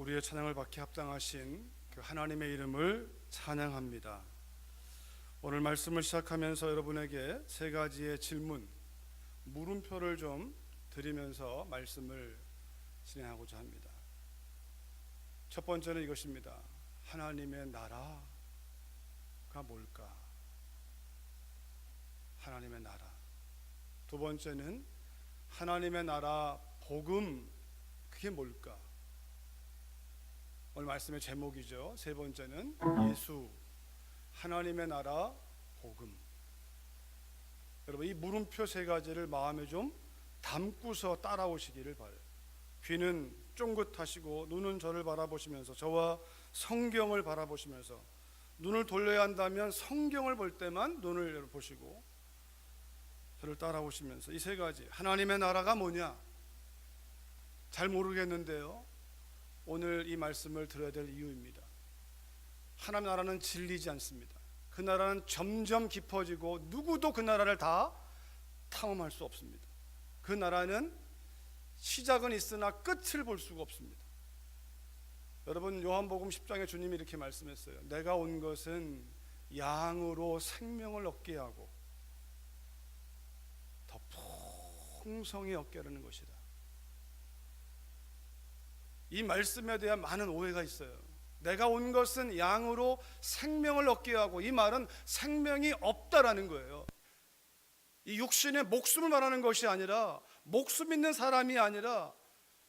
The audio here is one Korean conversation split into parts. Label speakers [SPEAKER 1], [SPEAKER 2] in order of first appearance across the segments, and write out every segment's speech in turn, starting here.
[SPEAKER 1] 우리의 찬양을 받게 합당하신 그 하나님의 이름을 찬양합니다. 오늘 말씀을 시작하면서 여러분에게 세 가지의 질문, 물음표를 좀 드리면서 말씀을 진행하고자 합니다. 첫 번째는 이것입니다. 하나님의 나라가 뭘까? 하나님의 나라. 두 번째는 하나님의 나라 복음, 그게 뭘까? 오늘 말씀의 제목이죠. 세 번째는 예수, 하나님의 나라 복음. 여러분, 이 물음표 세 가지를 마음에 좀 담고서 따라오시기를 바라요. 귀는 쫑긋하시고 눈은 저를 바라보시면서, 저와 성경을 바라보시면서, 눈을 돌려야 한다면 성경을 볼 때만 눈을 보시고 저를 따라오시면서 이 세 가지, 하나님의 나라가 뭐냐? 잘 모르겠는데요, 오늘 이 말씀을 들어야 될 이유입니다. 하나님 나라는 질리지 않습니다. 그 나라는 점점 깊어지고 누구도 그 나라를 다 탐험할 수 없습니다. 그 나라는 시작은 있으나 끝을 볼 수가 없습니다. 여러분, 요한복음 10장에 주님이 이렇게 말씀했어요. 내가 온 것은 양으로 생명을 얻게 하고 더 풍성히 얻게 하려는 것이다. 이 말씀에 대한 많은 오해가 있어요. 내가 온 것은 양으로 생명을 얻게 하고, 이 말은 생명이 없다라는 거예요. 이 육신의 목숨을 말하는 것이 아니라, 목숨 있는 사람이 아니라,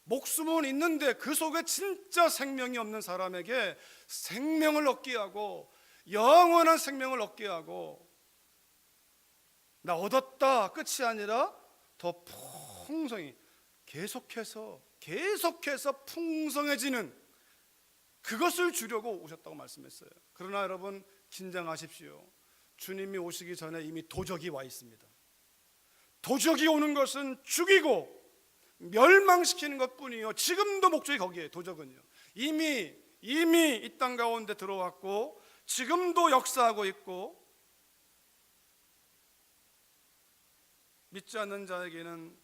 [SPEAKER 1] 목숨은 있는데 그 속에 진짜 생명이 없는 사람에게 생명을 얻게 하고, 영원한 생명을 얻게 하고, 나 얻었다 끝이 아니라 더 풍성히 계속해서 풍성해지는 그것을 주려고 오셨다고 말씀했어요. 그러나 여러분, 긴장하십시오. 주님이 오시기 전에 이미 도적이 와 있습니다. 도적이 오는 것은 죽이고 멸망시키는 것뿐이요, 지금도 목적이 거기에요. 도적은요, 이미 이 땅 가운데 들어왔고 지금도 역사하고 있고, 믿지 않는 자에게는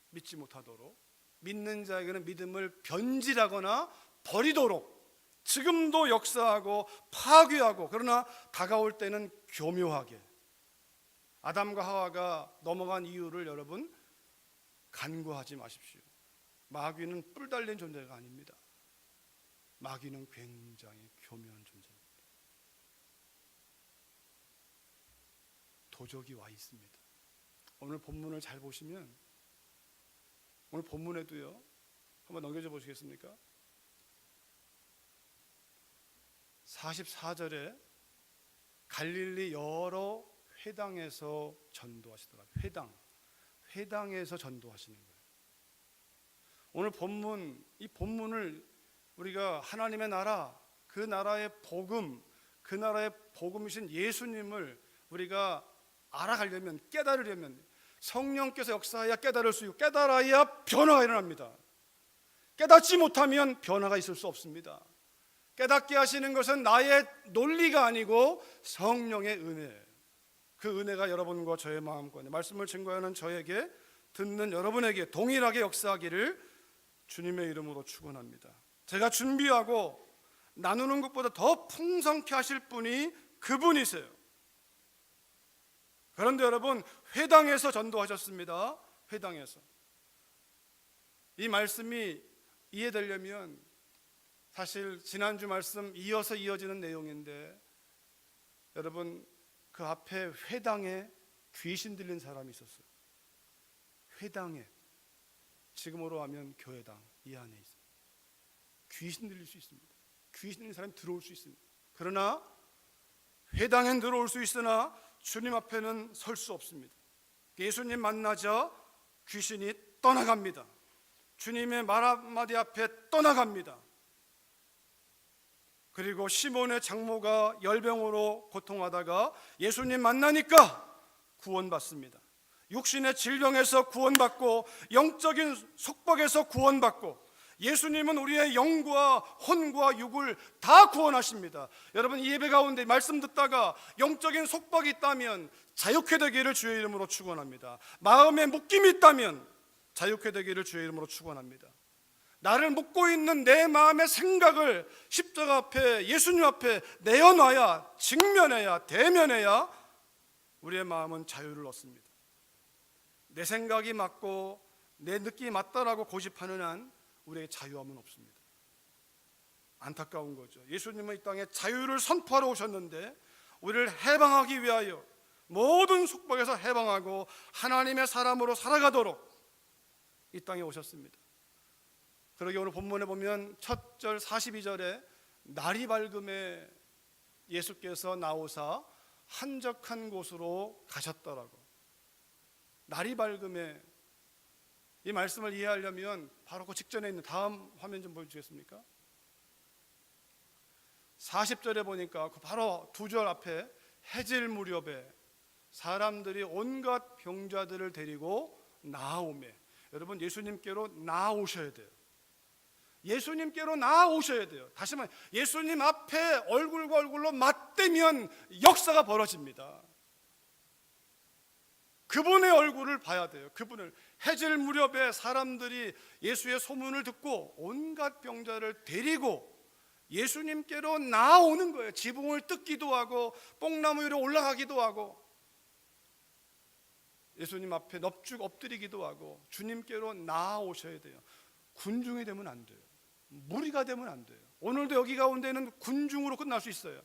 [SPEAKER 1] 믿지 못하도록, 믿는 자에게는 믿음을 변질하거나 버리도록 지금도 역사하고 파괴하고, 그러나 다가올 때는 교묘하게. 아담과 하와가 넘어간 이유를 여러분 간과하지 마십시오. 마귀는 뿔 달린 존재가 아닙니다. 마귀는 굉장히 교묘한 존재입니다. 도적이 와 있습니다. 오늘 본문을 잘 보시면, 오늘 본문에도요, 한번 넘겨줘 보시겠습니까? 44절에 갈릴리 여러 회당에서 전도하시더라고요. 회당에서 전도하시는 거예요. 오늘 본문, 이 본문을 우리가 하나님의 나라, 그 나라의 복음, 그 나라의 복음이신 예수님을 우리가 알아가려면, 깨달으려면 성령께서 역사해야 깨달을 수 있고, 깨달아야 변화가 일어납니다. 깨닫지 못하면 변화가 있을 수 없습니다. 깨닫게 하시는 것은 나의 논리가 아니고 성령의 은혜예요. 그 은혜가 여러분과 저의 마음권에, 말씀을 증거하는 저에게, 듣는 여러분에게 동일하게 역사하기를 주님의 이름으로 축원합니다. 제가 준비하고 나누는 것보다 더 풍성케 하실 분이 그분이세요. 그런데 여러분, 회당에서 전도하셨습니다. 회당에서. 이 말씀이 이해되려면 사실 지난주 말씀 이어서 이어지는 내용인데, 여러분, 그 앞에 회당에 귀신 들린 사람이 있었어요. 회당에, 지금으로 하면 교회당, 이 안에 있어요. 귀신 들릴 수 있습니다. 귀신 들린 사람이 들어올 수 있습니다. 그러나 회당엔 들어올 수 있으나 주님 앞에는 설 수 없습니다. 예수님 만나자 귀신이 떠나갑니다. 주님의 말 한마디 앞에 떠나갑니다. 그리고 시몬의 장모가 열병으로 고통하다가 예수님 만나니까 구원받습니다. 육신의 질병에서 구원받고 영적인 속박에서 구원받고, 예수님은 우리의 영과 혼과 육을 다 구원하십니다. 여러분, 이 예배 가운데 말씀 듣다가 영적인 속박이 있다면 자유케 되기를 주의 이름으로 축원합니다. 마음에 묶임이 있다면 자유케 되기를 주의 이름으로 축원합니다. 나를 묻고 있는 내 마음의 생각을 십자가 앞에, 예수님 앞에 내어놔야, 직면해야, 대면해야 우리의 마음은 자유를 얻습니다. 내 생각이 맞고 내 느낌이 맞다라고 고집하는 한 우리에게 자유함은 없습니다. 안타까운 거죠. 예수님은 이 땅에 자유를 선포하러 오셨는데 우리를 해방하기 위하여, 모든 속박에서 해방하고 하나님의 사람으로 살아가도록 이 땅에 오셨습니다. 그러게 오늘 본문에 보면 첫 절 42절에 날이 밝음에 예수께서 나오사 한적한 곳으로 가셨더라고. 날이 밝음에, 이 말씀을 이해하려면 바로 그 직전에 있는 다음 화면 좀 보여주겠습니까? 40절에 보니까 그 바로 두 절 앞에 해질 무렵에 사람들이 온갖 병자들을 데리고 나아오매. 여러분, 예수님께로 나아오셔야 돼요. 예수님께로 나아오셔야 돼요. 다시 말해, 예수님 앞에 얼굴과 얼굴로 맞대면 역사가 벌어집니다. 그분의 얼굴을 봐야 돼요. 그분을. 해질 무렵에 사람들이 예수의 소문을 듣고 온갖 병자를 데리고 예수님께로 나아오는 거예요. 지붕을 뜯기도 하고 뽕나무 위로 올라가기도 하고 예수님 앞에 넙죽 엎드리기도 하고 주님께로 나아오셔야 돼요. 군중이 되면 안 돼요. 무리가 되면 안 돼요. 오늘도 여기 가운데는 군중으로 끝날 수 있어요.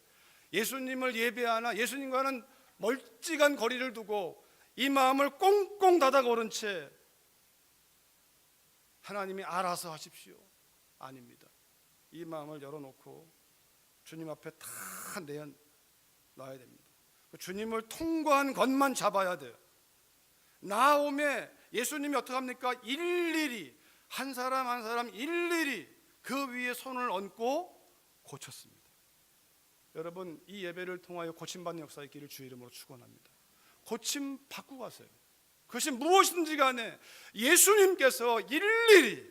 [SPEAKER 1] 예수님을 예배하나 예수님과는 멀찍한 거리를 두고 이 마음을 꽁꽁 닫아 걸은 채 하나님이 알아서 하십시오. 아닙니다. 이 마음을 열어놓고 주님 앞에 다 내어놔야 됩니다. 주님을 통과한 것만 잡아야 돼요. 나오매 예수님이 어떻게 합니까? 일일이 한 사람 한 사람 일일이 그 위에 손을 얹고 고쳤습니다. 여러분, 이 예배를 통하여 고침받는 역사 있기를 주의 이름으로 축원합니다. 고침 받고 가세요. 그것이 무엇인지 간에 예수님께서 일일이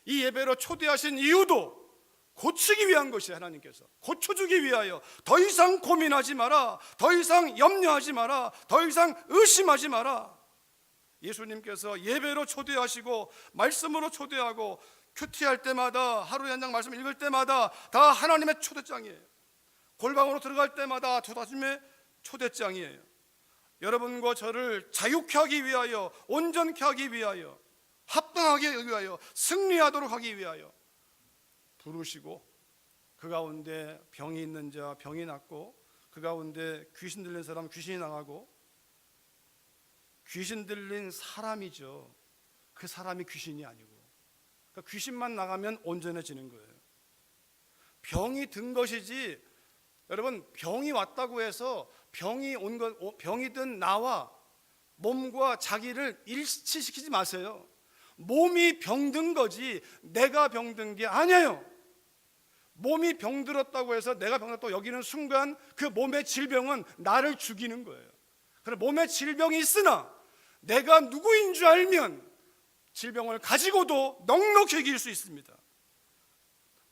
[SPEAKER 1] 이 예배로 초대하신 이유도 고치기 위한 것이에요. 하나님께서 고쳐주기 위하여. 더 이상 고민하지 마라, 더 이상 염려하지 마라, 더 이상 의심하지 마라. 예수님께서 예배로 초대하시고 말씀으로 초대하고 큐티할 때마다, 하루에 한 장 말씀 읽을 때마다 다 하나님의 초대장이에요. 골방으로 들어갈 때마다 주님의 초대장이에요. 여러분과 저를 자유케 하기 위하여, 온전케 하기 위하여, 합당하게 하기 위하여, 승리하도록 하기 위하여 부르시고, 그 가운데 병이 있는 자 병이 낫고, 그 가운데 귀신 들린 사람 귀신이 나가고, 귀신 들린 사람이죠. 그 사람이 귀신이 아니고, 그러니까 귀신만 나가면 온전해지는 거예요. 병이 든 것이지, 여러분, 병이 왔다고 해서 병이 든 나와 몸과 자기를 일치시키지 마세요. 몸이 병든 거지 내가 병든 게 아니에요. 몸이 병들었다고 해서 내가 병들었다고 여기는 순간 그 몸의 질병은 나를 죽이는 거예요. 그럼 몸에 질병이 있으나 내가 누구인 줄 알면 질병을 가지고도 넉넉히 이길 수 있습니다.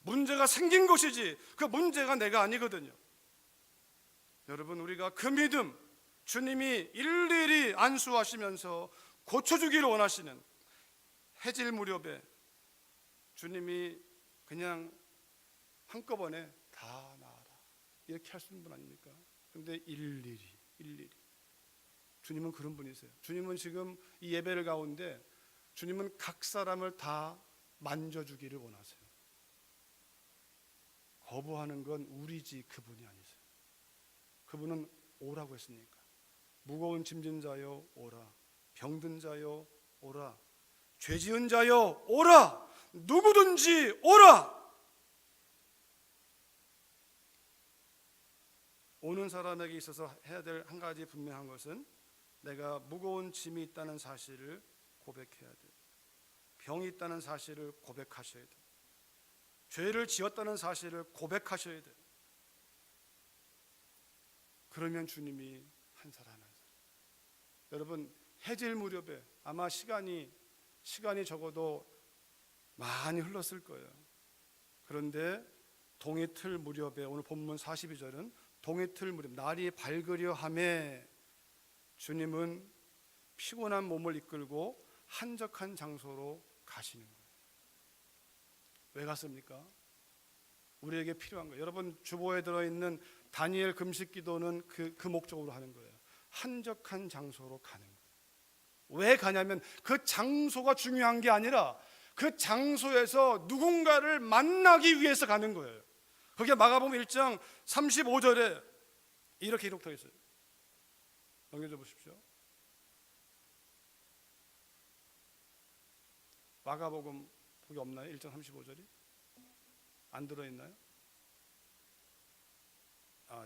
[SPEAKER 1] 문제가 생긴 것이지 그 문제가 내가 아니거든요. 여러분, 우리가 그 믿음, 주님이 일일이 안수하시면서 고쳐주기를 원하시는 해질 무렵에 주님이 그냥 한꺼번에 다 나아라 이렇게 할 수 있는 분 아닙니까? 그런데 일일이 주님은 그런 분이세요. 주님은 지금 이 예배를 가운데 주님은 각 사람을 다 만져주기를 원하세요. 거부하는 건 우리지 그분이 아니세요. 그분은 오라고 했으니까. 무거운 짐진 자여 오라, 병든 자여 오라, 죄 지은 자여 오라, 누구든지 오라. 오는 사람에게 있어서 해야 될 한 가지 분명한 것은 내가 무거운 짐이 있다는 사실을 고백해야 돼요. 병이 있다는 사실을 고백하셔야 돼요. 죄를 지었다는 사실을 고백하셔야 돼요. 그러면 주님이 한 사람 한 사람. 여러분, 해질 무렵에 아마 시간이 적어도 많이 흘렀을 거예요. 그런데 동이 틀 무렵에, 오늘 본문 42절은 동이 틀 무렵, 날이 밝으려 함에 주님은 피곤한 몸을 이끌고 한적한 장소로 가시는 거예요. 왜 갔습니까? 우리에게 필요한 거예요. 여러분 주보에 들어있는 다니엘 금식 기도는 그 목적으로 하는 거예요. 한적한 장소로 가는 거예요. 왜 가냐면 그 장소가 중요한 게 아니라 그 장소에서 누군가를 만나기 위해서 가는 거예요. 그게 마가복음 1장 35절에 이렇게 기록되어 있어요. 넘겨줘 보십시오. 마가복음 거기 없나요? 1장 35절이? 안 들어있나요?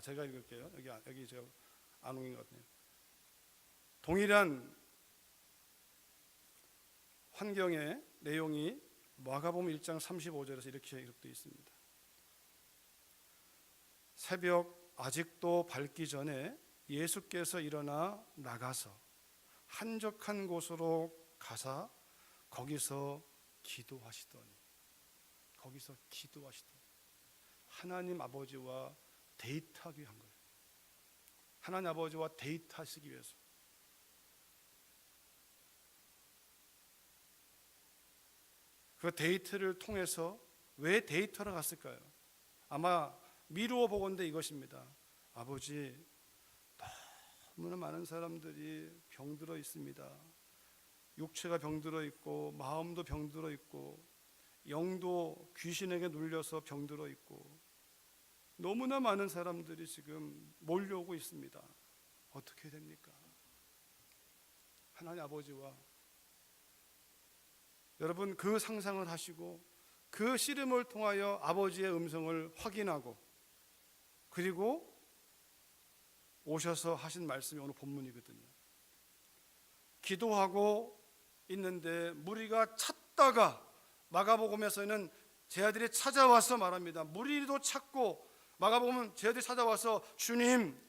[SPEAKER 1] 제가 읽을게요. 여기 제가 안 옮긴 것 같네요. 동일한 환경의 내용이 마가복음 1장 35절에서 이렇게 기록되어 있습니다. 새벽 아직도 밝기 전에 예수께서 일어나 나가서 한적한 곳으로 가사 거기서 기도하시더니 하나님 아버지와 데이트하기 위한 거예요. 하나님 아버지와 데이트하시기 위해서. 그 데이트를 통해서 왜 데이트하러 갔을까요? 아마 미루어 보건대 이것입니다. 아버지, 너무나 많은 사람들이 병들어 있습니다. 육체가 병들어 있고 마음도 병들어 있고 영도 귀신에게 눌려서 병들어 있고 너무나 많은 사람들이 지금 몰려오고 있습니다. 어떻게 됩니까? 하나님 아버지와 여러분 그 상상을 하시고 그 씨름을 통하여 아버지의 음성을 확인하고 그리고 오셔서 하신 말씀이 오늘 본문이거든요. 기도하고 있는데 무리가 찾다가 마가복음에서는 제 아들이 찾아와서 말합니다. 무리도 찾고 마가복음은 제 아들이 찾아와서 주님,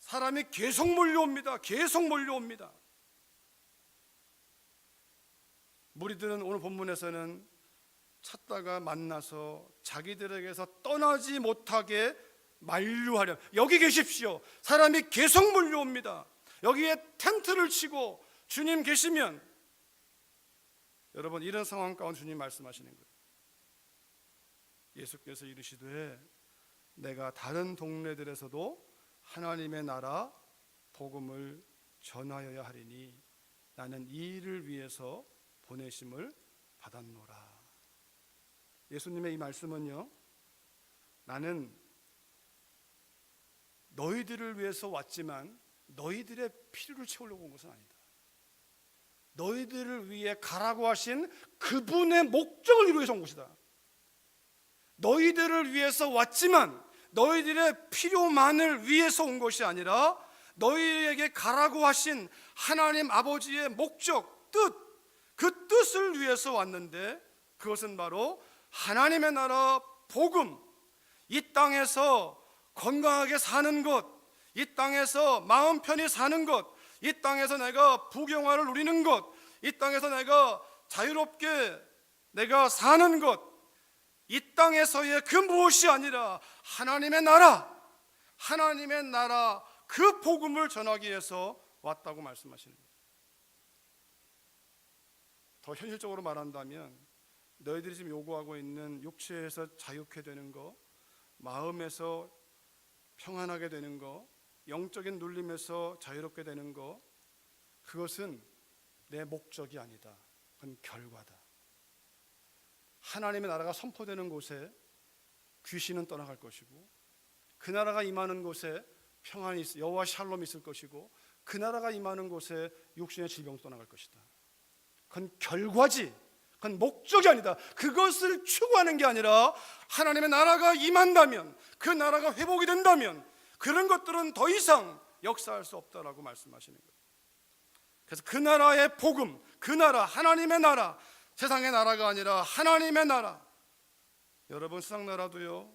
[SPEAKER 1] 사람이 계속 몰려옵니다. 무리들은 오늘 본문에서는 찾다가 만나서 자기들에게서 떠나지 못하게 만류하려. 여기 계십시오. 사람이 계속 몰려옵니다. 여기에 텐트를 치고 주님 계시면, 여러분 이런 상황 가운데 주님 말씀하시는 거예요. 예수께서 이르시되 내가 다른 동네들에서도 하나님의 나라 복음을 전하여야 하리니 나는 이 일을 위해서 보내심을 받았노라. 예수님의 이 말씀은요, 나는 너희들을 위해서 왔지만 너희들의 필요를 채우려고 온 것은 아니다. 너희들을 위해 가라고 하신 그분의 목적을 이루기 위해서 온 것이다. 너희들을 위해서 왔지만 너희들의 필요만을 위해서 온 것이 아니라 너희에게 가라고 하신 하나님 아버지의 목적, 뜻, 그 뜻을 위해서 왔는데 그것은 바로 하나님의 나라 복음, 이 땅에서 건강하게 사는 것, 이 땅에서 마음 편히 사는 것, 이 땅에서 내가 부경화를 누리는 것, 이 땅에서 내가 자유롭게 내가 사는 것, 이 땅에서의 그 무엇이 아니라 하나님의 나라 그 복음을 전하기 위해서 왔다고 말씀하시는 거예요. 더 현실적으로 말한다면 너희들이 지금 요구하고 있는 육체에서 자유케 되는 거, 마음에서 평안하게 되는 거, 영적인 눌림에서 자유롭게 되는 거, 그것은 내 목적이 아니다. 그건 결과다. 하나님의 나라가 선포되는 곳에 귀신은 떠나갈 것이고, 그 나라가 임하는 곳에 평안이 있을, 여호와 샬롬이 있을 것이고, 그 나라가 임하는 곳에 육신의 질병도 떠나갈 것이다. 그건 결과지, 그건 목적이 아니다. 그것을 추구하는 게 아니라 하나님의 나라가 임한다면, 그 나라가 회복이 된다면 그런 것들은 더 이상 역사할 수 없다라고 말씀하시는 거예요. 그래서 그 나라의 복음, 그 나라, 하나님의 나라, 세상의 나라가 아니라 하나님의 나라. 여러분 세상 나라도요,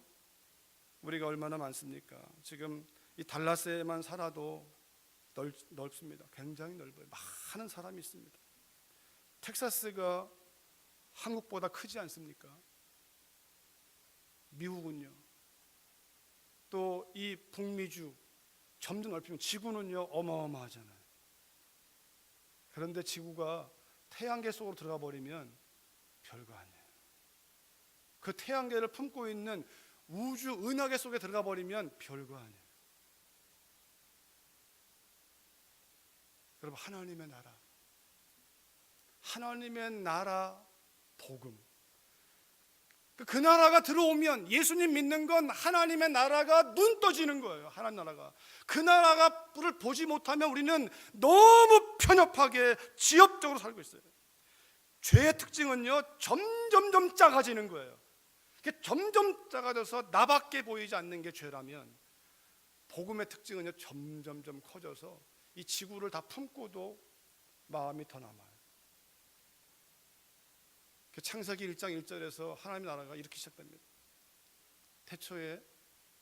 [SPEAKER 1] 우리가 얼마나 많습니까? 지금 이 달라스에만 살아도 넓습니다. 굉장히 넓어요. 많은 사람이 있습니다. 텍사스가 한국보다 크지 않습니까? 미국은요. 또 이 북미주 점점 넓히면 지구는요 어마어마하잖아요. 그런데 지구가 태양계 속으로 들어가 버리면 별거 아니에요. 그 태양계를 품고 있는 우주 은하계 속에 들어가 버리면 별거 아니에요. 여러분, 하나님의 나라 복음, 그 나라가 들어오면 예수님 믿는 건 하나님의 나라가 눈 떠지는 거예요. 하나님 나라가, 그 나라를 보지 못하면 우리는 너무 편협하게 지엽적으로 살고 있어요. 죄의 특징은요, 점점점 작아지는 거예요. 점점 작아져서 나밖에 보이지 않는 게 죄라면, 복음의 특징은요, 점점점 커져서 이 지구를 다 품고도 마음이 더 남아요. 창세기 1장 1절에서 하나님의 나라가 이렇게 시작됩니다. 태초에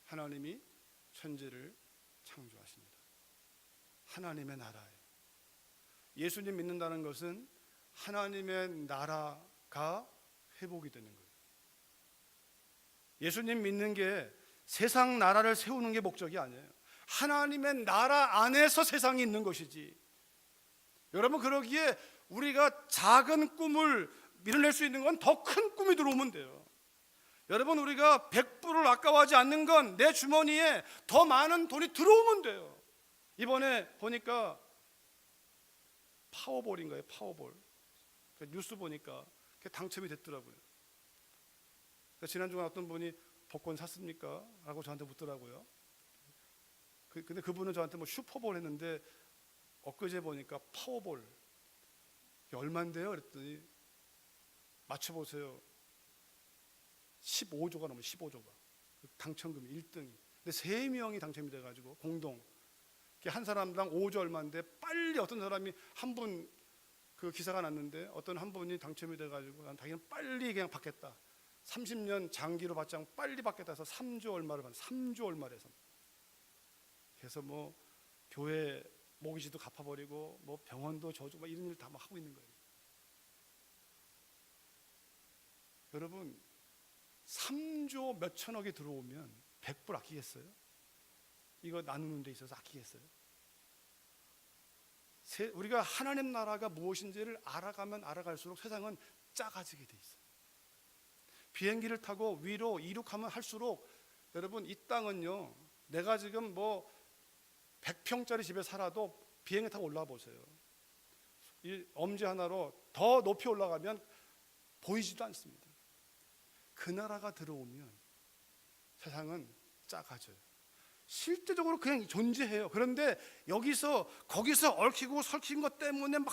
[SPEAKER 1] 하나님이 천지를 창조하십니다. 하나님의 나라예요. 예수님 믿는다는 것은 하나님의 나라가 회복이 되는 거예요. 예수님 믿는 게 세상 나라를 세우는 게 목적이 아니에요. 하나님의 나라 안에서 세상이 있는 것이지. 여러분, 그러기에 우리가 작은 꿈을 밀어낼 수 있는 건 더 큰 꿈이 들어오면 돼요. 여러분, 우리가 100불을 아까워하지 않는 건 내 주머니에 더 많은 돈이 들어오면 돼요. 이번에 보니까 파워볼인가요? 파워볼. 뉴스 보니까 당첨이 됐더라고요. 지난주에 어떤 분이 복권 샀습니까? 라고 저한테 묻더라고요. 근데 그분은 저한테 뭐 슈퍼볼 했는데, 엊그제 보니까 파워볼 얼마인데요? 그랬더니 맞춰보세요. 15조가 넘어요. 15조가 당첨금이 1등이. 근데 3명이 당첨이 돼가지고 공동, 한 사람당 5조 얼마인데, 빨리 어떤 사람이 한 분, 그 기사가 났는데 어떤 한 분이 당첨이 돼가지고 난 당연히 빨리 그냥 받겠다, 30년 장기로 받지 않고 빨리 받겠다 해서 3조 얼마를 받는, 3조 얼마를 해서, 그래서 뭐 교회 모기지도 갚아버리고 뭐 병원도 져주고 막 이런 일 다 막 하고 있는 거예요. 여러분, 3조 몇 천억이 들어오면 100불 아끼겠어요? 이거 나누는 데 있어서 아끼겠어요? 우리가 하나님 나라가 무엇인지를 알아가면 알아갈수록 세상은 작아지게 돼 있어요. 비행기를 타고 위로 이륙하면 할수록, 여러분, 이 땅은요, 내가 지금 뭐 100평짜리 집에 살아도 비행기 타고 올라가 보세요. 이 엄지 하나로 더 높이 올라가면 보이지도 않습니다. 그 나라가 들어오면 세상은 작아져요. 실제적으로 그냥 존재해요. 그런데 여기서 거기서 얽히고 설킨 것 때문에 막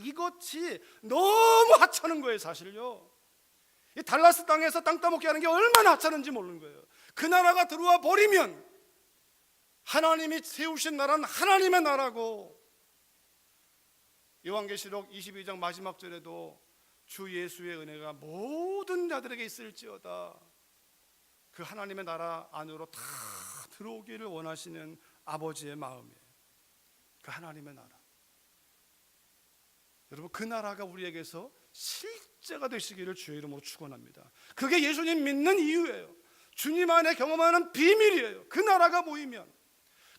[SPEAKER 1] 이것이 너무 하찮은 거예요. 사실요, 이 달라스 땅에서 땅 따먹게 하는 게 얼마나 하찮은지 모르는 거예요. 그 나라가 들어와 버리면 하나님이 세우신 나라는 하나님의 나라고, 요한계시록 22장 마지막 절에도 주 예수의 은혜가 모든 자들에게 있을지어다, 그 하나님의 나라 안으로 다 들어오기를 원하시는 아버지의 마음이에요. 그 하나님의 나라, 여러분, 그 나라가 우리에게서 실제가 되시기를 주의 이름으로 축원합니다. 그게 예수님 믿는 이유예요. 주님 안에 경험하는 비밀이에요. 그 나라가 보이면.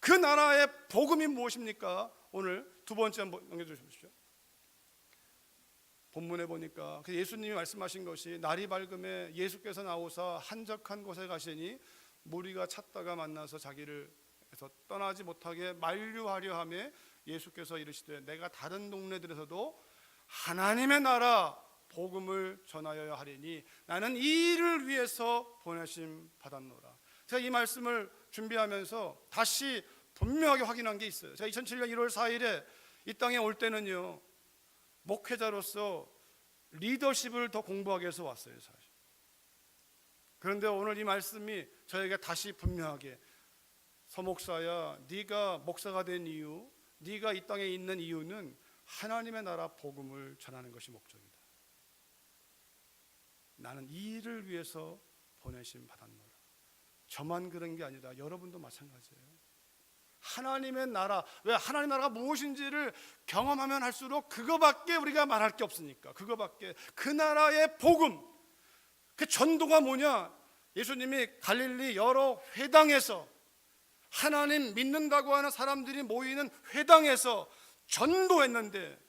[SPEAKER 1] 그 나라의 복음이 무엇입니까? 오늘 두 번째 한번 넘겨주십시오. 본문에 보니까 예수님이 말씀하신 것이, 날이 밝음에 예수께서 나오사 한적한 곳에 가시니 무리가 찾다가 만나서 자기를 해서 떠나지 못하게 만류하려 하며 예수께서 이르시되, 내가 다른 동네들에서도 하나님의 나라 복음을 전하여야 하리니 나는 이 일을 위해서 보내심 받았노라. 제가 이 말씀을 준비하면서 다시 분명하게 확인한 게 있어요. 제가 2007년 1월 4일에 이 땅에 올 때는요, 목회자로서 리더십을 더 공부하기 위해서 왔어요, 사실. 그런데 오늘 이 말씀이 저에게 다시 분명하게, 서목사야, 네가 목사가 된 이유, 네가 이 땅에 있는 이유는 하나님의 나라 복음을 전하는 것이 목적이다. 나는 이 일을 위해서 보내심 받았노라. 저만 그런 게 아니다. 여러분도 마찬가지예요. 하나님의 나라, 왜 하나님의 나라가 무엇인지를 경험하면 할수록 그거밖에 우리가 말할 게 없으니까. 그거밖에, 그 나라의 복음, 그 전도가 뭐냐? 예수님이 갈릴리 여러 회당에서, 하나님 믿는다고 하는 사람들이 모이는 회당에서 전도했는데,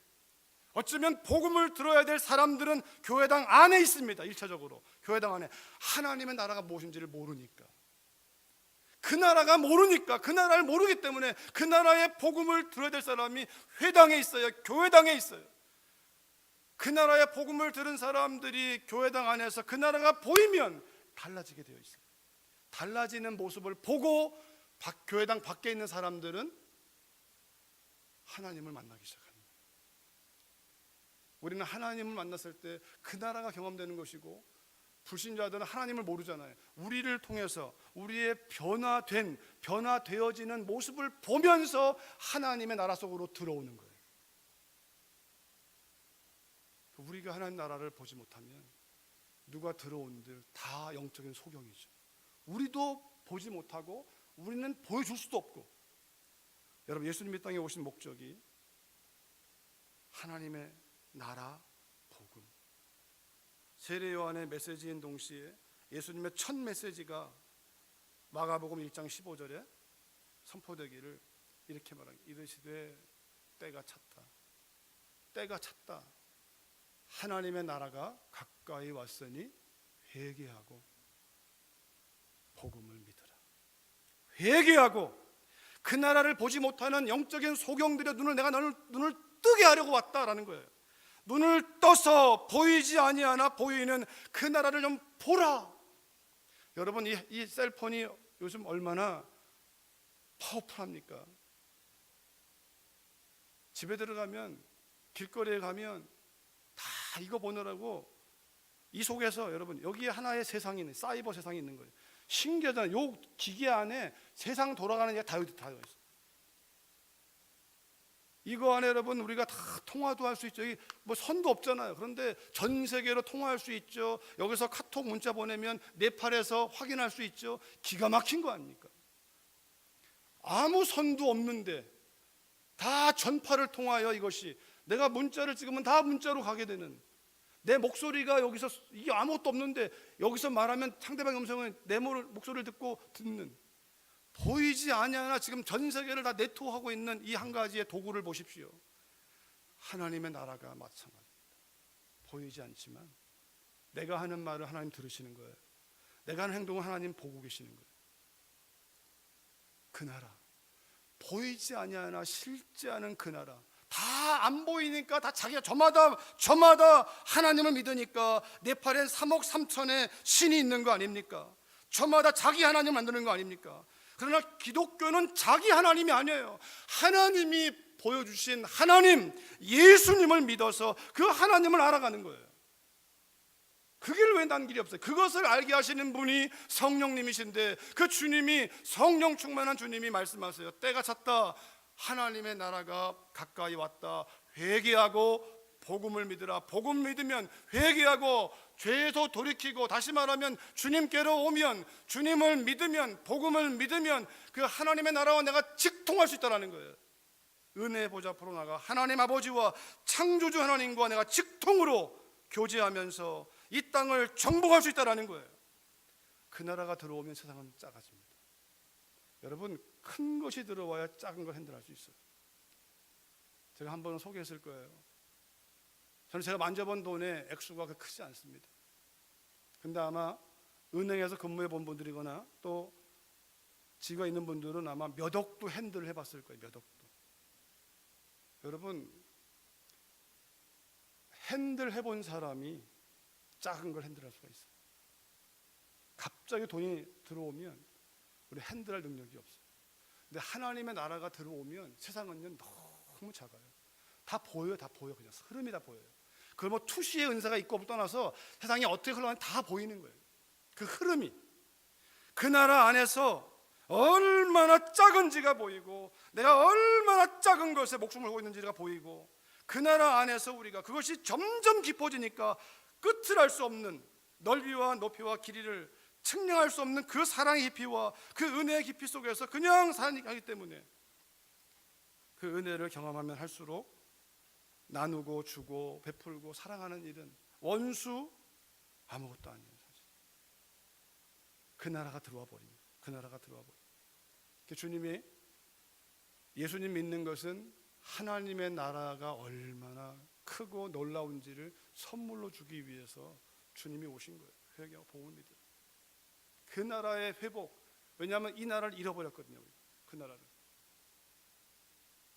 [SPEAKER 1] 어쩌면 복음을 들어야 될 사람들은 교회당 안에 있습니다. 1차적으로 교회당 안에 하나님의 나라가 무엇인지를 모르니까, 그 나라가 모르니까, 그 나라를 모르기 때문에 그 나라의 복음을 들어야 될 사람이 회당에 있어요. 교회당에 있어요. 그 나라의 복음을 들은 사람들이 교회당 안에서 그 나라가 보이면 달라지게 되어 있어요. 달라지는 모습을 보고 교회당 밖에 있는 사람들은 하나님을 만나기 시작합니다. 우리는 하나님을 만났을 때 그 나라가 경험되는 것이고, 불신자들은 하나님을 모르잖아요. 우리를 통해서 우리의 변화되어지는 모습을 보면서 하나님의 나라 속으로 들어오는 거예요. 우리가 하나님 나라를 보지 못하면 누가 들어온들 다 영적인 소경이죠. 우리도 보지 못하고 우리는 보여줄 수도 없고. 여러분, 예수님이 땅에 오신 목적이 하나님의 나라 복음, 세례 요한의 메시지인 동시에 예수님의 첫 메시지가 마가복음 1장 15절에 선포되기를 이렇게 말합니다. 이르시되 때가 찼다, 때가 찼다. 하나님의 나라가 가까이 왔으니 회개하고 복음을 믿으라. 회개하고 그 나라를 보지 못하는 영적인 소경들의 내가 눈을 뜨게 하려고 왔다라는 거예요. 눈을 떠서 보이지 아니하나 보이는 그 나라를 좀 보라. 여러분, 이 셀폰이 요즘 얼마나 파워풀합니까? 집에 들어가면, 길거리에 가면 다 이거 보느라고 이 속에서, 여러분, 여기에 하나의 세상이 있는, 사이버 세상이 있는 거예요. 신기하잖아요. 요 기계 안에 세상 돌아가는 게 다 들어있어요. 이거 안에 여러분 우리가 다 통화도 할 수 있죠. 여기 뭐 선도 없잖아요. 그런데 전 세계로 통화할 수 있죠. 여기서 카톡 문자 보내면 네팔에서 확인할 수 있죠. 기가 막힌 거 아닙니까? 아무 선도 없는데 다 전파를 통하여 이것이, 내가 문자를 찍으면 다 문자로 가게 되는, 내 목소리가 여기서, 이게 아무것도 없는데 여기서 말하면 상대방의 음성은 내 목소리를 듣고 듣는, 보이지 아니하나 지금 전 세계를 다 네트워크하고 있는 이 한 가지의 도구를 보십시오. 하나님의 나라가 마찬가지입니다. 보이지 않지만 내가 하는 말을 하나님 들으시는 거예요. 내가 하는 행동을 하나님 보고 계시는 거예요. 그 나라, 보이지 아니하나 실제 않은 그 나라, 다 안 보이니까 다 자기가 저마다 하나님을 믿으니까 네팔엔 3억 3천의 신이 있는 거 아닙니까? 저마다 자기 하나님을 만드는 거 아닙니까? 그러나 기독교는 자기 하나님이 아니에요. 하나님이 보여주신 하나님, 예수님을 믿어서 그 하나님을 알아가는 거예요. 그 길을 왜 난 길이 없어요? 그것을 알게 하시는 분이 성령님이신데, 그 주님이, 성령 충만한 주님이 말씀하세요. 때가 찼다, 하나님의 나라가 가까이 왔다. 회개하고 복음을 믿으라. 복음 믿으면 회개하고 죄에서 돌이키고, 다시 말하면 주님께로 오면, 주님을 믿으면, 복음을 믿으면 그 하나님의 나라와 내가 직통할 수 있다는 거예요. 은혜의 보좌 앞으로 나가 하나님 아버지와 창조주 하나님과 내가 직통으로 교제하면서 이 땅을 정복할 수 있다는 거예요. 그 나라가 들어오면 세상은 작아집니다. 여러분, 큰 것이 들어와야 작은 걸 핸들할 수 있어요. 제가 한 번은 소개했을 거예요. 저는 제가 만져본 돈의 액수가 그렇게 크지 않습니다. 근데 아마 은행에서 근무해 본 분들이거나 또 지가 있는 분들은 아마 몇 억도 핸들을 해봤을 거예요. 몇 억도. 여러분, 핸들 해본 사람이 작은 걸 핸들할 수가 있어요. 갑자기 돈이 들어오면 우리 핸들할 능력이 없어요. 근데 하나님의 나라가 들어오면 세상은 너무 작아요. 다 보여요. 다 보여. 그냥 흐름이 다 보여요. 그걸 뭐 투시의 은사가 있고 떠나서 세상이 어떻게 흘러가는지 다 보이는 거예요. 그 흐름이, 그 나라 안에서 얼마나 작은지가 보이고, 내가 얼마나 작은 것에 목숨을 걸고 있는지가 보이고, 그 나라 안에서 우리가 그것이 점점 깊어지니까 끝을 알 수 없는, 넓이와 높이와 길이를 측량할 수 없는 그 사랑의 깊이와 그 은혜의 깊이 속에서 그냥 살기 때문에, 그 은혜를 경험하면 할수록 나누고 주고 베풀고 사랑하는 일은 원수 아무것도 아니에요. 사실 그 나라가 들어와 버립니다. 그 나라가 들어와 버립니다. 주님이, 예수님 믿는 것은 하나님의 나라가 얼마나 크고 놀라운지를 선물로 주기 위해서 주님이 오신 거예요. 회개하고 복음을 믿어요. 그 나라의 회복. 왜냐하면 이 나라를 잃어버렸거든요. 그 나라를.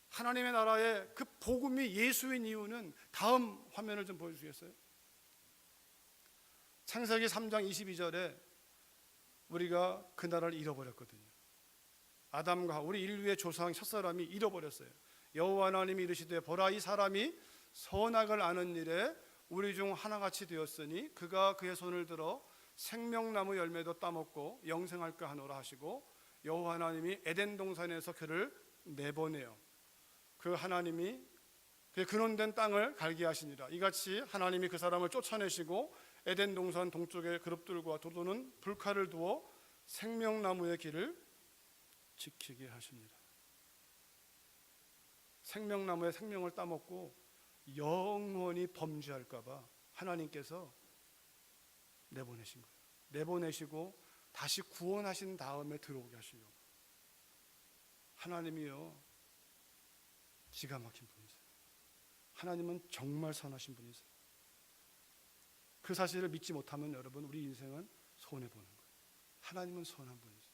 [SPEAKER 1] 하나님의 나라의 그 복음이 예수인 이유는 다음 화면을 좀 보여주시겠어요? 창세기 3장 22절에 우리가 그 나라를 잃어버렸거든요. 아담과 우리 인류의 조상 첫사람이 잃어버렸어요. 여호와 하나님이 이르시되 보라 이 사람이 선악을 아는 일에 우리 중 하나같이 되었으니 그가 그의 손을 들어 생명나무 열매도 따먹고 영생할까 하노라 하시고 여호와 하나님이 에덴 동산에서 그를 내보내요. 그 하나님이 그 근원된 땅을 갈게 하시니라. 이같이 하나님이 그 사람을 쫓아내시고 에덴 동산 동쪽에 그룹들과 도도는 불칼을 두어 생명나무의 길을 지키게 하십니다. 생명나무의 생명을 따먹고 영원히 범죄할까 봐 하나님께서 내보내신 거예요. 내보내시고 다시 구원하신 다음에 들어오게 하시려고. 하나님이요 기가 막힌 분이세요. 하나님은 정말 선하신 분이세요. 그 사실을 믿지 못하면 여러분 우리 인생은 손해보는 거예요. 하나님은 선한 분이세요.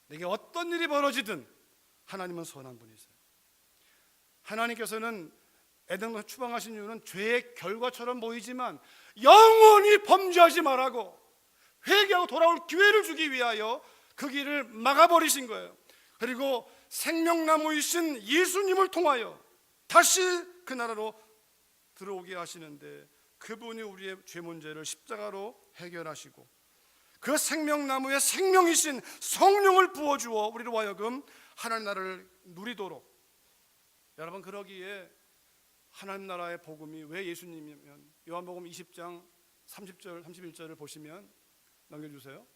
[SPEAKER 1] 내게 어떤 일이 벌어지든 하나님은 선한 분이세요. 하나님께서는 에덴에서 추방하신 이유는 죄의 결과처럼 보이지만 영원히 범죄하지 말라고 회개하고 돌아올 기회를 주기 위하여 그 길을 막아버리신 거예요. 그리고 생명나무이신 예수님을 통하여 다시 그 나라로 들어오게 하시는데 그분이 우리의 죄 문제를 십자가로 해결하시고 그 생명나무의 생명이신 성령을 부어주어 우리로 하여금 하나님 나라를 누리도록. 여러분 그러기에 하나님 나라의 복음이 왜 예수님이면 요한복음 20장 30절 31절을 보시면 넘겨주세요.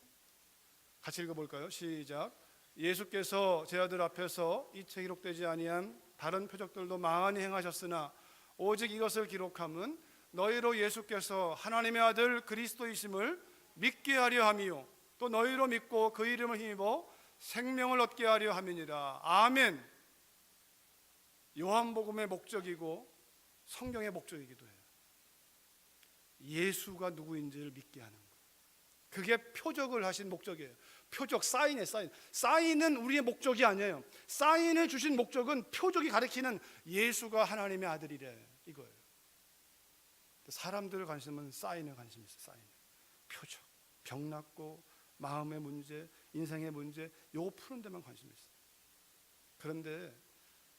[SPEAKER 1] 같이 읽어볼까요? 시작. 예수께서 제 아들 앞에서 이 책에 기록되지 아니한 다른 표적들도 많이 행하셨으나 오직 이것을 기록함은 너희로 예수께서 하나님의 아들 그리스도이심을 믿게 하려 함이요 또 너희로 믿고 그 이름을 힘입어 생명을 얻게 하려 함이니라. 아멘. 요한복음의 목적이고 성경의 목적이기도 해요. 예수가 누구인지를 믿게 하는 거예요. 그게 표적을 하신 목적이에요. 표적, 사인이에요. 사인은 우리의 목적이 아니에요. 사인을 주신 목적은 표적이 가리키는 예수가 하나님의 아들이래 이거예요. 사람들 관심은 사인에 관심이 있어요. 사인, 표적, 병 낫고 마음의 문제, 인생의 문제 요거 푸는 데만 관심이 있어요. 그런데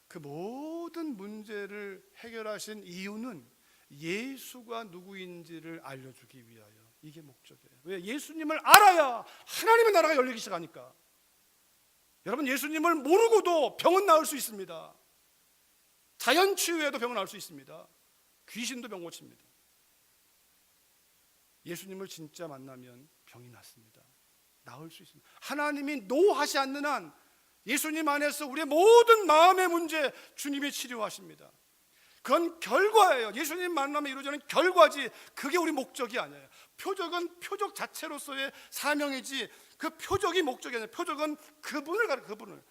[SPEAKER 1] 그 모든 문제를 해결하신 이유는 예수가 누구인지를 알려주기 위하여. 이게 목적이에요. 왜? 예수님을 알아야 하나님의 나라가 열리기 시작하니까. 여러분 예수님을 모르고도 병은 나을 수 있습니다. 자연치유에도 병은 나을 수 있습니다. 귀신도 병 고칩니다. 예수님을 진짜 만나면 병이 낫습니다. 나을 수 있습니다. 하나님이 노하지 않는 한 예수님 안에서 우리의 모든 마음의 문제 주님이 치료하십니다. 그건 결과예요. 예수님 만나면 이루어지는 결과지 그게 우리 목적이 아니에요. 표적은 표적 자체로서의 사명이지 그 표적이 목적이 아니에요. 표적은 그분을 가리켜 그분을.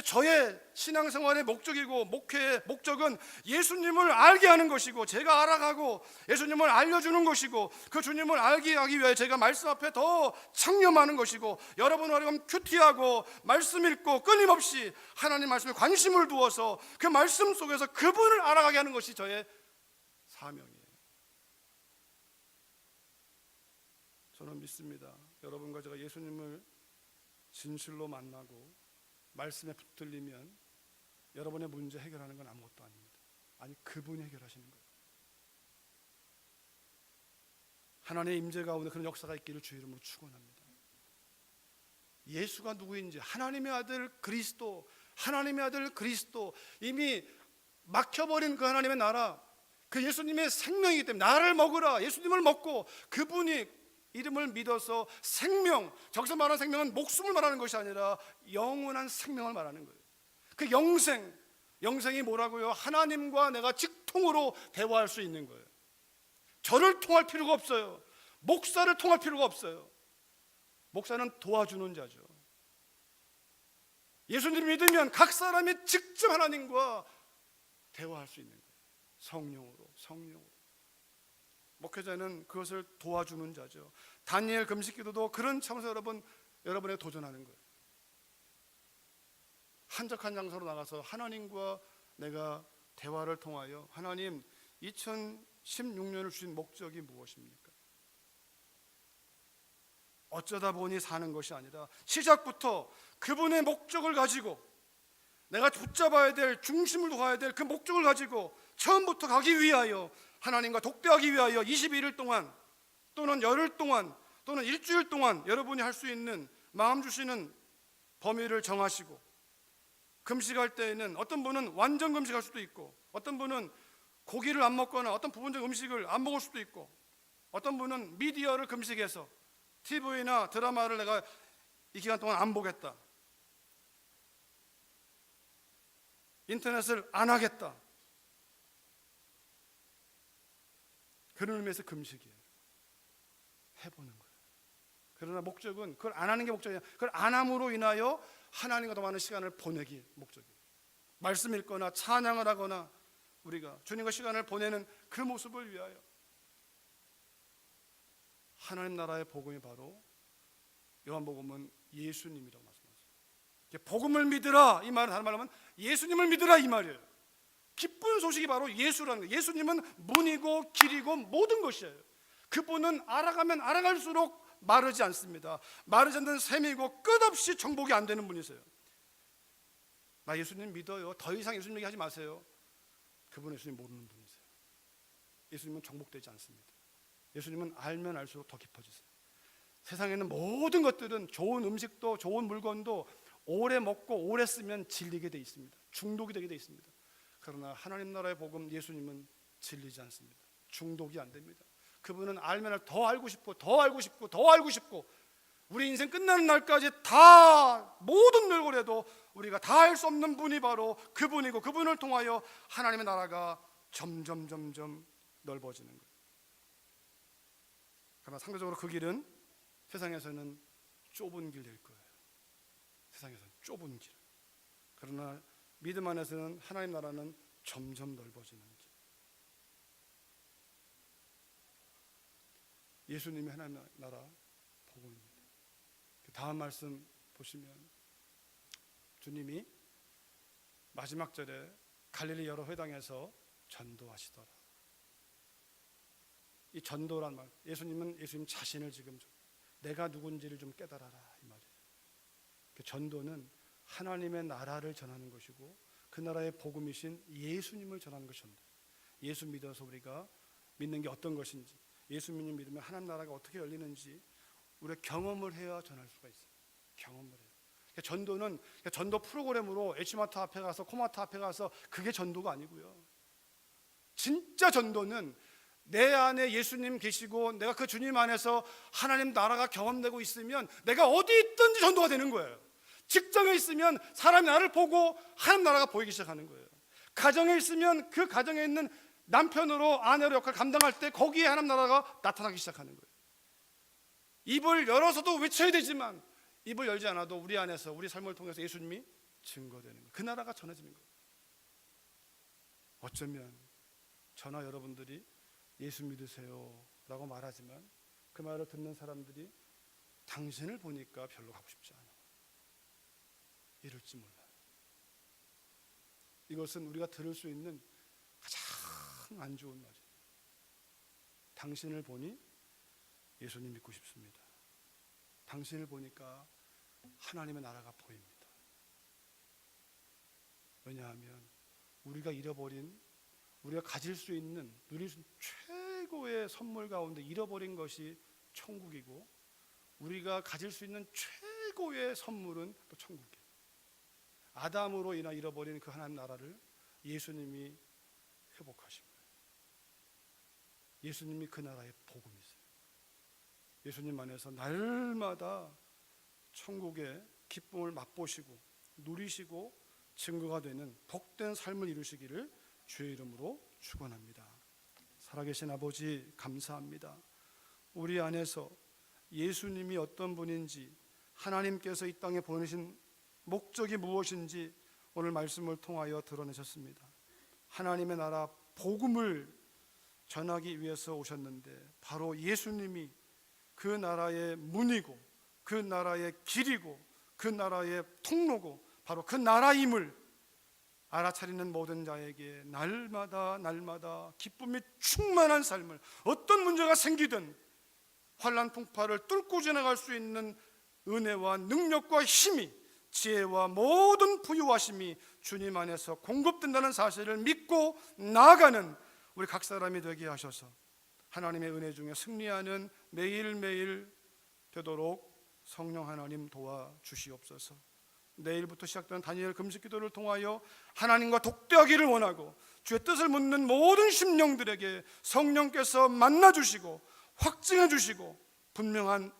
[SPEAKER 1] 저의 신앙생활의 목적이고 목회의 목적은 예수님을 알게 하는 것이고 제가 알아가고 예수님을 알려주는 것이고 그 주님을 알게 하기 위해 제가 말씀 앞에 더 청렴하는 것이고 여러분을 하여금 큐티하고 말씀 읽고 끊임없이 하나님 말씀에 관심을 두어서 그 말씀 속에서 그분을 알아가게 하는 것이 저의 사명이에요. 저는 믿습니다. 여러분과 제가 예수님을 진실로 만나고 말씀에 붙들리면 여러분의 문제 해결하는 건 아무것도 아닙니다. 아니 그분이 해결하시는 거예요. 하나님의 임재 가운데 그런 역사가 있기를 주 이름으로 축원합니다. 예수가 누구인지 하나님의 아들 그리스도, 하나님의 아들 그리스도, 이미 막혀버린 그 하나님의 나라, 그 예수님의 생명이기 때문에 나를 먹으라, 예수님을 먹고 그분이 이름을 믿어서 생명, 저기서 말하는 생명은 목숨을 말하는 것이 아니라 영원한 생명을 말하는 거예요. 그 영생이 뭐라고요? 하나님과 내가 직통으로 대화할 수 있는 거예요. 저를 통할 필요가 없어요. 목사를 통할 필요가 없어요. 목사는 도와주는 자죠. 예수님 믿으면 각 사람이 직접 하나님과 대화할 수 있는 거예요. 성령으로. 목회자는 그것을 도와주는 자죠. 다니엘 금식기도도 그런 차원에서 여러분에 도전하는 거예요. 한적한 장소로 나가서 하나님과 내가 대화를 통하여 하나님 2016년을 주신 목적이 무엇입니까? 어쩌다 보니 사는 것이 아니라 시작부터 그분의 목적을 가지고 내가 붙잡아야 될, 중심을 둬야 될 그 목적을 가지고 처음부터 가기 위하여 하나님과 독대하기 위하여 22일 동안 또는 열흘 동안 또는 일주일 동안 여러분이 할 수 있는 마음 주시는 범위를 정하시고 금식할 때에는 어떤 분은 완전 금식할 수도 있고 어떤 분은 고기를 안 먹거나 어떤 부분적 음식을 안 먹을 수도 있고 어떤 분은 미디어를 금식해서 TV나 드라마를 내가 이 기간 동안 안 보겠다, 인터넷을 안 하겠다, 그런 의미에서 금식이에요. 해보는 거예요. 그러나 목적은 그걸 안 하는 게 목적이 아니라 그걸 안 함으로 인하여 하나님과 더 많은 시간을 보내기 목적이에요. 말씀 읽거나 찬양을 하거나 우리가 주님과 시간을 보내는 그 모습을 위하여 하나님 나라의 복음이 바로 요한복음은 예수님이라고 말씀하세요. 복음을 믿으라 이 말은 다른 말로 하면 예수님을 믿으라 이 말이에요. 기쁜 소식이 바로 예수라는 거예요. 예수님은 문이고 길이고 모든 것이에요. 그분은 알아가면 알아갈수록 마르지 않습니다. 마르지 않는 샘이고 끝없이 정복이 안 되는 분이세요. 나 예수님 믿어요. 더 이상 예수님 얘기하지 마세요. 그분 예수님 모르는 분이세요. 예수님은 정복되지 않습니다. 예수님은 알면 알수록 더 깊어지세요. 세상에 있는 모든 것들은 좋은 음식도 좋은 물건도 오래 먹고 오래 쓰면 질리게 돼 있습니다. 중독이 되게 돼 있습니다. 그러나 하나님 나라의 복음 예수님은 질리지 않습니다. 중독이 안 됩니다. 그분은 알면 더 알고 싶고 더 알고 싶고 더 알고 싶고 우리 인생 끝나는 날까지 다 모든 노력을 해도 우리가 다 할 수 없는 분이 바로 그분이고 그분을 통하여 하나님의 나라가 점점 넓어지는 거예요. 그러나 상대적으로 그 길은 세상에서는 좁은 길 될 거예요. 세상에서는 좁은 길. 그러나 믿음 안에서는 하나님 나라는 점점 넓어지는 길. 예수님이 하나님 나라 복음입니다. 다음 말씀 보시면 주님이 마지막 절에 갈릴리 여러 회당에서 전도하시더라. 이 전도란 말, 예수님은 예수님 자신을 지금 내가 누군지를 좀 깨달아라 이 말이에요. 전도는 하나님의 나라를 전하는 것이고 그 나라의 복음이신 예수님을 전하는 것이 전도. 예수 믿어서 우리가 믿는 게 어떤 것인지, 예수님을 믿으면 하나님 나라가 어떻게 열리는지 우리가 경험을 해야 전할 수가 있어요. 경험을 해요. 전도는 전도 프로그램으로 H마트 앞에 가서 코마트 앞에 가서 그게 전도가 아니고요. 진짜 전도는 내 안에 예수님 계시고 내가 그 주님 안에서 하나님 나라가 경험되고 있으면 내가 어디 있든지 전도가 되는 거예요. 직장에 있으면 사람이 나를 보고 하나님 나라가 보이기 시작하는 거예요. 가정에 있으면 그 가정에 있는 남편으로 아내로 역할을 감당할 때 거기에 하나님 나라가 나타나기 시작하는 거예요. 입을 열어서도 외쳐야 되지만 입을 열지 않아도 우리 안에서 우리 삶을 통해서 예수님이 증거되는 거예요. 그 나라가 전해지는 거예요. 어쩌면 저나 여러분들이 예수 믿으세요 라고 말하지만 그 말을 듣는 사람들이 당신을 보니까 별로 가고 싶지 않아 이럴지 몰라요. 이것은 우리가 들을 수 있는 가장 안 좋은 말이에요. 당신을 보니 예수님 믿고 싶습니다. 당신을 보니까 하나님의 나라가 보입니다. 왜냐하면 우리가 잃어버린, 우리가 가질 수 있는, 누릴 수 있는 최고의 선물 가운데 잃어버린 것이 천국이고 우리가 가질 수 있는 최고의 선물은 또 천국이에요. 아담으로 인하 잃어버린 그 하나님 나라를 예수님이 회복하신 거예요. 예수님이 그 나라의 복음이세요. 예수님 안에서 날마다 천국의 기쁨을 맛보시고 누리시고 증거가 되는 복된 삶을 이루시기를 주의 이름으로 축원합니다. 살아계신 아버지 감사합니다. 우리 안에서 예수님이 어떤 분인지, 하나님께서 이 땅에 보내신 목적이 무엇인지 오늘 말씀을 통하여 드러내셨습니다. 하나님의 나라 복음을 전하기 위해서 오셨는데 바로 예수님이 그 나라의 문이고 그 나라의 길이고 그 나라의 통로고 바로 그 나라임을 알아차리는 모든 자에게 날마다 날마다 기쁨이 충만한 삶을, 어떤 문제가 생기든 환난 풍파를 뚫고 지나갈 수 있는 은혜와 능력과 힘이, 지혜와 모든 부유하심이 주님 안에서 공급된다는 사실을 믿고 나아가는 우리 각 사람이 되게 하셔서 하나님의 은혜 중에 승리하는 매일매일 되도록 성령 하나님 도와주시옵소서. 내일부터 시작되는 다니엘 금식 기도를 통하여 하나님과 독대하기를 원하고 주의 뜻을 묻는 모든 심령들에게 성령께서 만나주시고 확증해 주시고 분명한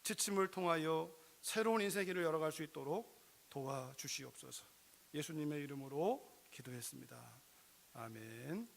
[SPEAKER 1] 지침을 통하여 새로운 인생의 길을 열어갈 수 있도록 도와주시옵소서. 예수님의 이름으로 기도했습니다. 아멘.